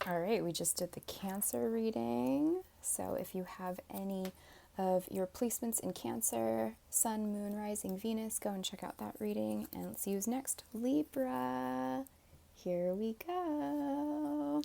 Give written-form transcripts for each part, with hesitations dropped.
All right, we just did the Cancer reading. So if you have any of your placements in Cancer, Sun, Moon, Rising, Venus, go and check out that reading. And let's see who's next. Libra. Here we go.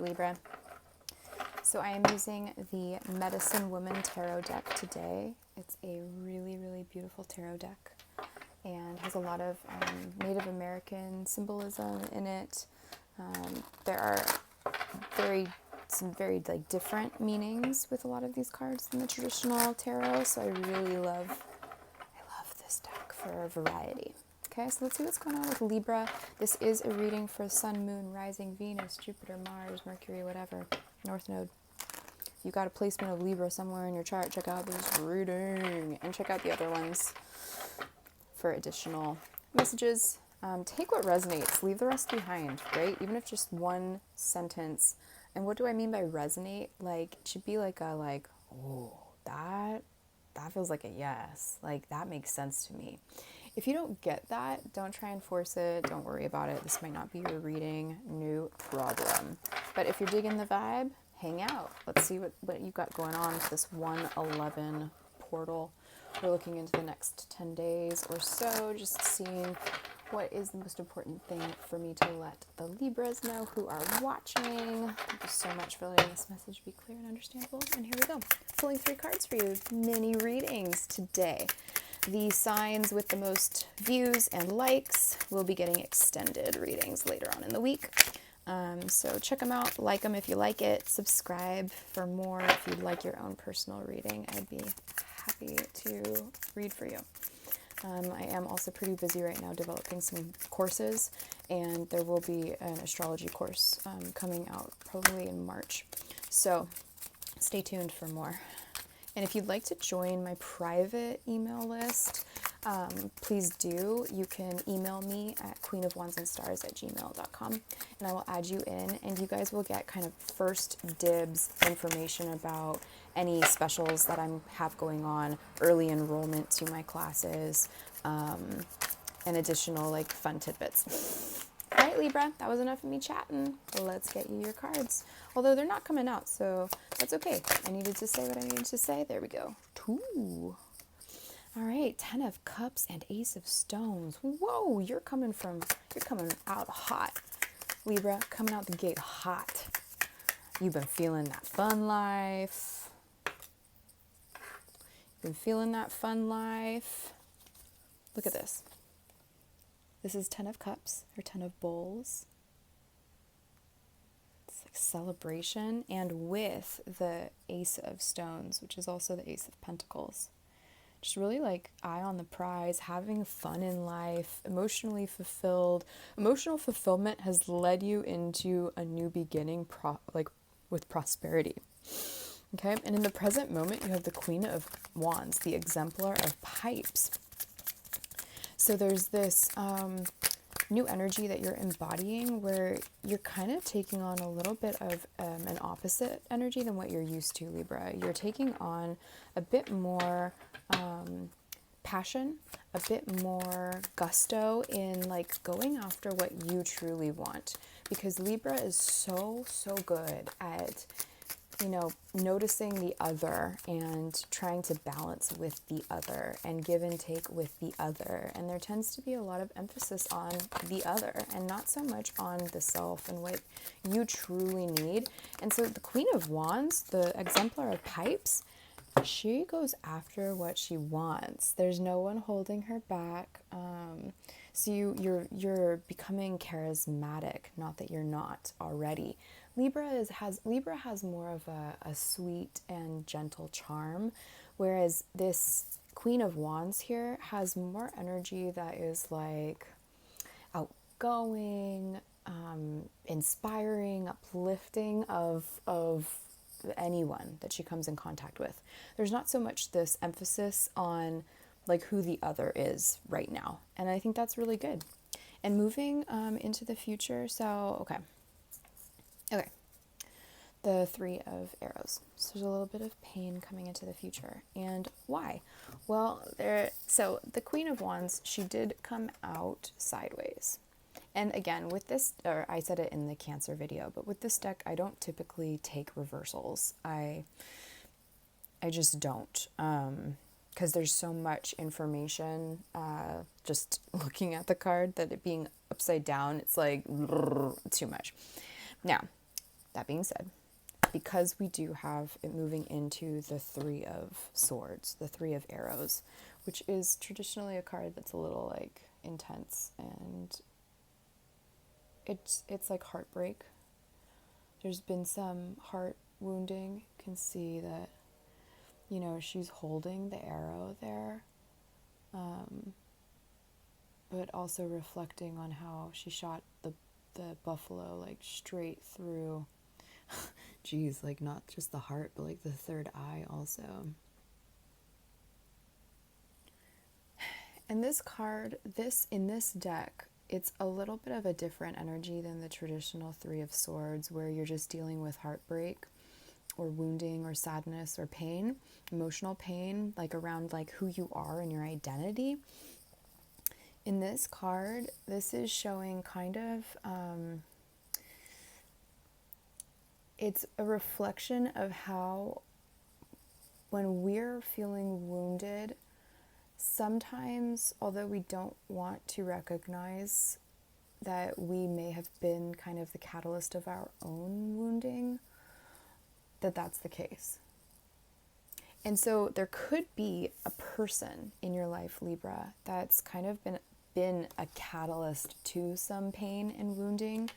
Libra. So I am using the Medicine Woman Tarot deck today. It's a really, really beautiful tarot deck and has a lot of Native American symbolism in it. There are some very like different meanings with a lot of these cards than the traditional tarot. So I love this deck for a variety. Okay, so let's see what's going on with Libra. This is a reading for Sun, Moon, Rising, Venus, Jupiter, Mars, Mercury, whatever, North Node. If you got a placement of Libra somewhere in your chart, check out this reading and check out the other ones for additional messages. Take what resonates, leave the rest behind, right? Even if just one sentence. And what do I mean by resonate? Like, it should be like a, like, oh, that feels like a yes. Like, that makes sense to me. If you don't get that, don't try and force it. Don't worry about it. This might not be your reading. No problem. But if you're digging the vibe, hang out. Let's see what you got going on with this 111 portal. We're looking into the next 10 days or so, just seeing what is the most important thing for me to let the Libras know who are watching. Thank you so much for letting this message be clear and understandable. And here we go. Pulling 3 cards for you. Mini readings today. The signs with the most views and likes will be getting extended readings later on in the week. So check them out, like them if you like it, subscribe for more if you'd like your own personal reading. I'd be happy to read for you. I am also pretty busy right now developing some courses, and there will be an astrology course coming out probably in March. So stay tuned for more. And if you'd like to join my private email list, please do. You can email me at queenofwandsandstars@gmail.com, and I will add you in, and you guys will get kind of first dibs information about any specials that I have going on, early enrollment to my classes, and additional like fun tidbits. All right, Libra, that was enough of me chatting. Let's get you your cards. Although they're not coming out, so that's okay. I needed to say what I needed to say. There we go. 2. All right, 10 of Cups and Ace of Stones. Whoa, you're coming out hot. Libra, coming out the gate hot. You've been feeling that fun life. Look at this. This is 10 of Cups, or 10 of Bowls. It's like celebration, and with the Ace of Stones, which is also the Ace of Pentacles. Just really like eye on the prize, having fun in life, emotionally fulfilled. Emotional fulfillment has led you into a new beginning, with prosperity. Okay, and in the present moment, you have the Queen of Wands, the exemplar of pipes. So there's this new energy that you're embodying where you're kind of taking on a little bit of an opposite energy than what you're used to, Libra. You're taking on a bit more passion, a bit more gusto in like going after what you truly want. Because Libra is so good at noticing the other and trying to balance with the other and give and take with the other. And there tends to be a lot of emphasis on the other and not so much on the self and what you truly need. And so the Queen of Wands, the exemplar of pipes, she goes after what she wants. There's no one holding her back. So you're becoming charismatic, not that you're not already. Libra has more of a sweet and gentle charm, whereas this Queen of Wands here has more energy that is like outgoing, inspiring, uplifting of anyone that she comes in contact with. There's not so much this emphasis on like who the other is right now, and I think that's really good. And moving into the future, so, okay, the Three of Arrows. So there's a little bit of pain coming into the future. And why? Well, so the Queen of Wands, she did come out sideways. And again, with this, or I said it in the Cancer video, but with this deck, I don't typically take reversals. I just don't, because there's so much information just looking at the card that it being upside down, it's like too much. Now, that being said, because we do have it moving into the Three of Swords, the Three of Arrows, which is traditionally a card that's a little like intense, and it's like heartbreak. There's been some heart wounding. You can see that, you know, she's holding the arrow there, but also reflecting on how she shot the buffalo like straight through. Geez, like not just the heart, but like the third eye also. And this card, in this deck, it's a little bit of a different energy than the traditional Three of Swords, where you're just dealing with heartbreak or wounding or sadness or pain, emotional pain, like around like who you are and your identity. In this card, this is showing kind of, it's a reflection of how when we're feeling wounded, sometimes, although we don't want to recognize that we may have been kind of the catalyst of our own wounding, that's the case. And so there could be a person in your life, Libra, that's kind of been a catalyst to some pain and wounding,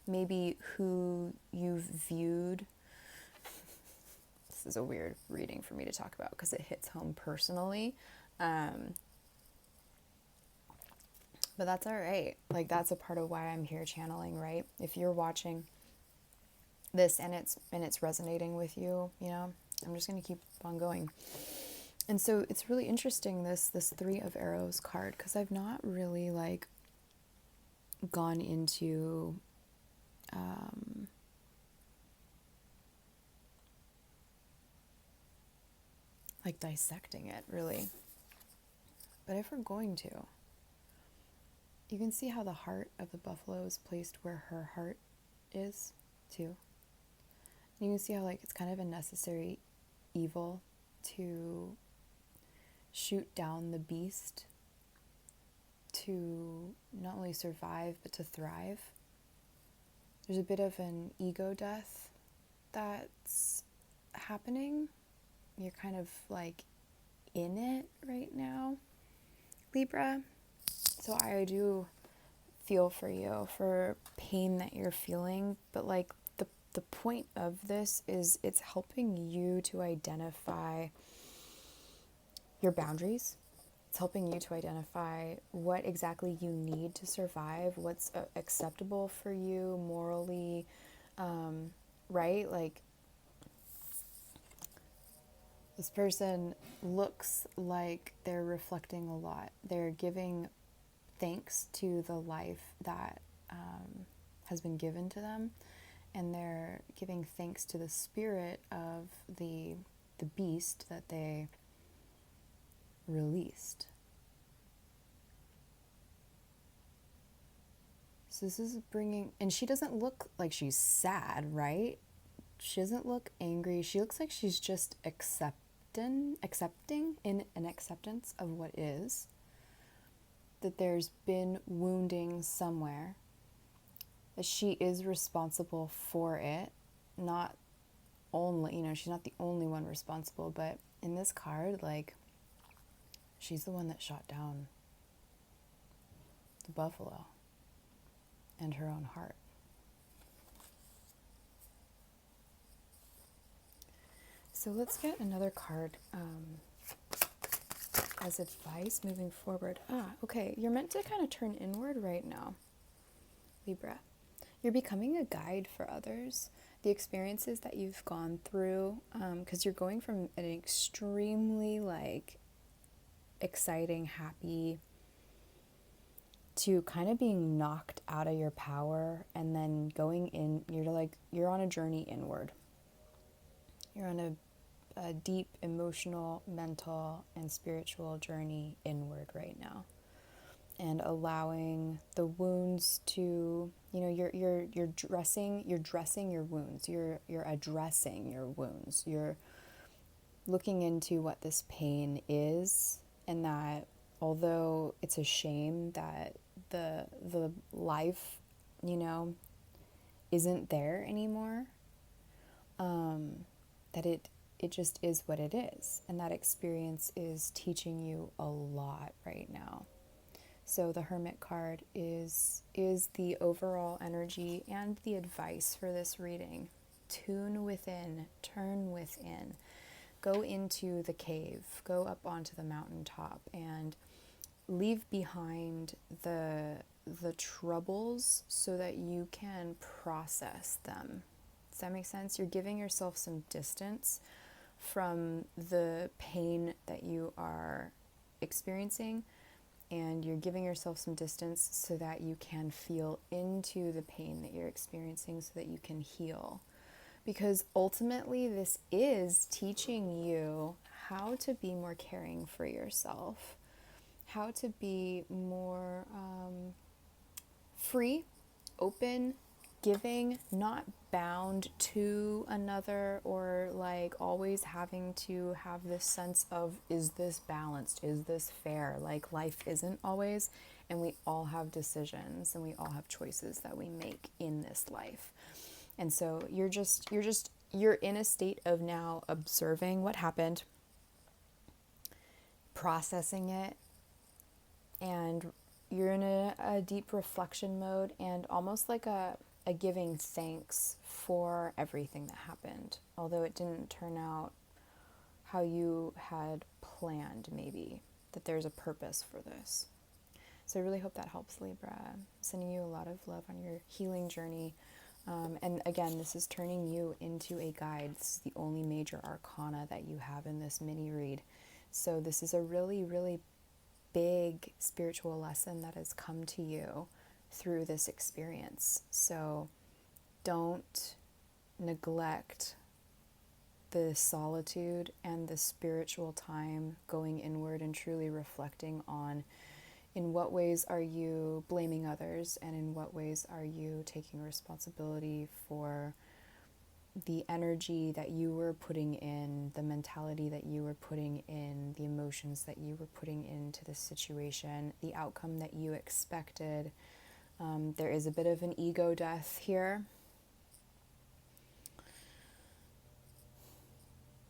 maybe who you've viewed. This is a weird reading for me to talk about because it hits home personally. But that's all right. Like, that's a part of why I'm here channeling, right? If you're watching this and it's resonating with you, you know, I'm just going to keep on going. And so it's really interesting, this Three of Arrows card, because I've not really like gone into like dissecting it really. But if we're going to, you can see how the heart of the buffalo is placed where her heart is too. And you can see how like it's kind of a necessary evil to shoot down the beast to not only survive but to thrive. There's a bit of an ego death that's happening. You're kind of like in it right now, Libra. So I do feel for you for pain that you're feeling, but like the point of this is it's helping you to identify your boundaries. It's helping you to identify what exactly you need to survive, what's acceptable for you morally, right? Like, this person looks like they're reflecting a lot. They're giving thanks to the life that has been given to them, and they're giving thanks to the spirit of the beast that they released. So this is bringing, and she doesn't look like she's sad, right? She doesn't look angry. She looks like she's just accepting in an acceptance of what is, that there's been wounding somewhere, that she is responsible for it, not only, you know, she's not the only one responsible, but in this card, like, she's the one that shot down the buffalo and her own heart. So let's get another card as advice moving forward. Okay, you're meant to kind of turn inward right now, Libra. You're becoming a guide for others. The experiences that you've gone through, because you're going from an extremely like exciting, happy, to kind of being knocked out of your power and then going in. You're on a journey inward. You're on a deep emotional, mental, and spiritual journey inward right now, and allowing the wounds to, you're dressing your wounds. You're addressing your wounds. You're looking into what this pain is, and that although it's a shame that the life, isn't there anymore, that it just is what it is, and that experience is teaching you a lot right now. So the Hermit card is the overall energy and the advice for this reading. Tune within, turn within, go into the cave, go up onto the mountaintop, and leave behind the troubles so that you can process them. Does that make sense? You're giving yourself some distance from the pain that you are experiencing, and you're giving yourself some distance so that you can feel into the pain that you're experiencing so that you can heal. Because ultimately, this is teaching you how to be more caring for yourself, how to be more free, open, giving, not bound to another, or like always having to have this sense of, is this balanced? Is this fair? Like, life isn't always, and we all have decisions and we all have choices that we make in this life. And so you're in a state of now observing what happened, processing it, and you're in a deep reflection mode, and almost like a giving thanks for everything that happened, although it didn't turn out how you had planned, maybe, that there's a purpose for this. So I really hope that helps, Libra. I'm sending you a lot of love on your healing journey. And again, this is turning you into a guide. This is the only major arcana that you have in this mini read. So this is a really, really big spiritual lesson that has come to you through this experience. So don't neglect the solitude and the spiritual time going inward and truly reflecting on, in what ways are you blaming others, and in what ways are you taking responsibility for the energy that you were putting in, the mentality that you were putting in, the emotions that you were putting into this situation, the outcome that you expected. There is a bit of an ego death here.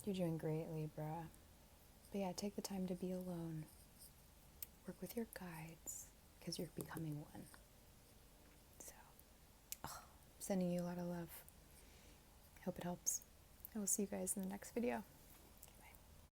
You're doing great, Libra. But yeah, take the time to be alone. Work with your guides, because you're becoming one. So, sending you a lot of love. Hope it helps. I will see you guys in the next video.